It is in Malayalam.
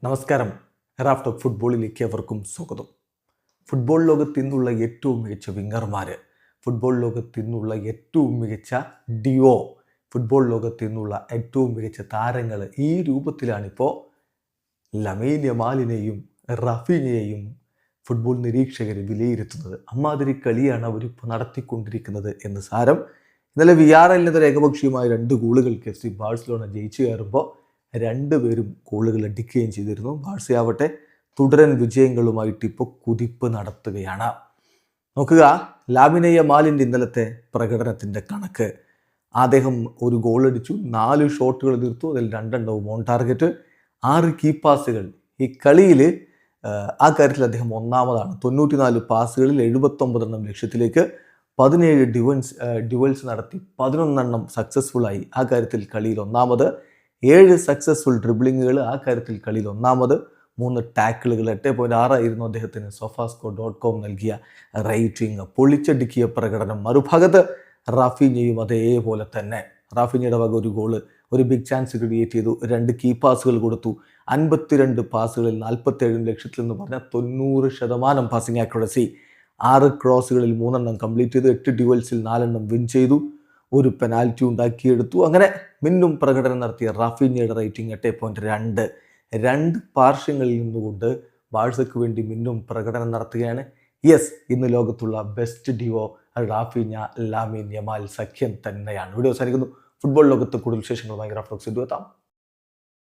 നമസ്കാരം. റാഫ് ടോക്ക് ഫുട്ബോളിലേക്ക് അവർക്കും സ്വാഗതം. ഫുട്ബോൾ ലോകത്ത് നിന്നുള്ള ഏറ്റവും മികച്ച വിങ്ങർമാർ, ഫുട്ബോൾ ലോകത്ത് നിന്നുള്ള ഏറ്റവും മികച്ച ഡിയോ, ഫുട്ബോൾ ലോകത്ത് നിന്നുള്ള ഏറ്റവും മികച്ച താരങ്ങൾ ഈ രൂപത്തിലാണിപ്പോൾ ലമീൻ യമാലിനെയും റാഫീനയെയും ഫുട്ബോൾ നിരീക്ഷകർ വിലയിരുത്തുന്നത്. അമ്മാതിരി കളിയാണ് അവരിപ്പോൾ നടത്തിക്കൊണ്ടിരിക്കുന്നത് എന്ന് സാരം. ഇന്നലെ VRLനെതിരെ ഏകപക്ഷീയമായ 2 ഗോളുകൾക്ക് FC ബാഴ്സലോണ ജയിച്ചു കയറുമ്പോൾ രണ്ടുപേരും ഗോളുകൾ അടിക്കുകയും ചെയ്തിരുന്നു. ബാഴ്സയാവട്ടെ തുടരൻ വിജയങ്ങളുമായിട്ട് ഇപ്പോൾ കുതിപ്പ് നടത്തുകയാണ്. നോക്കുക, ലാമിൻ യമാലിൻ്റെ ഇന്നലത്തെ പ്രകടനത്തിൻ്റെ കണക്ക്. അദ്ദേഹം ഒരു ഗോൾ അടിച്ചു, 4 ഷോട്ടുകൾ തീർത്തു, അതിൽ 2 എണ്ണവും ഓൺ ടാർഗറ്റ്, 6 കീ പാസുകൾ. ഈ കളിയിൽ ആ കാര്യത്തിൽ അദ്ദേഹം ഒന്നാമതാണ്. 94 പാസുകളിൽ 79 എണ്ണം ലക്ഷ്യത്തിലേക്ക്, 17 ഡ്യുവൽസ് നടത്തി 11 എണ്ണം സക്സസ്ഫുള്ളായി. ആ കാര്യത്തിൽ കളിയിൽ ഒന്നാമത്. 7 സക്സസ്ഫുൾ ഡ്രിബ്ലിങ്ങുകൾ, ആ കാര്യത്തിൽ കളിയിൽ ഒന്നാമത്. 3 ടാക്കിളുകൾ. 8.6 ആയിരുന്നു അദ്ദേഹത്തിന് sofascore.com നൽകിയ റേറ്റിംഗ്. പൊളിച്ചടുക്കിയ പ്രകടനം. മറുഭാഗത്ത് റാഫീനയും അതേപോലെ തന്നെ. റാഫീനയുടെ വക ഒരു ഗോള്, ഒരു ബിഗ് ചാൻസ് ക്രിയേറ്റ് ചെയ്തു, 2 കീ പാസുകൾ കൊടുത്തു, 52 പാസുകളിൽ 47 ലക്ഷ്യത്തിൽ എന്ന് പറഞ്ഞാൽ 90% പാസിംഗ് ആക്യുറസി. 6 ക്രോസുകളിൽ 3 എണ്ണം കംപ്ലീറ്റ് ചെയ്തു, 8 ഡ്യുവൽസിൽ 4 എണ്ണം വിൻ ചെയ്തു, ഒരു പെനാൽറ്റി ഉണ്ടാക്കിയെടുത്തു. അങ്ങനെ മിന്നും പ്രകടനം നടത്തിയ റാഫീനയുടെ റേറ്റിംഗ് 8.2. 2 പാർശ്വങ്ങളിൽ നിന്നുകൊണ്ട് ബാഴ്സയ്ക്ക് വേണ്ടി മിന്നും പ്രകടനം നടത്തുകയാണ്. യെസ്, ഇന്ന് ലോകത്തുള്ള ബെസ്റ്റ് ഡിവോ റാഫീന ലാമിൻ യമാൽ സഖ്യം തന്നെയാണ്. വീഡിയോ അവസാനിക്കുന്നു. ഫുട്ബോൾ ലോകത്ത് കൂടുതൽ വിശേഷങ്ങളുമായി റാഫ് ടോക്സ് എത്താം.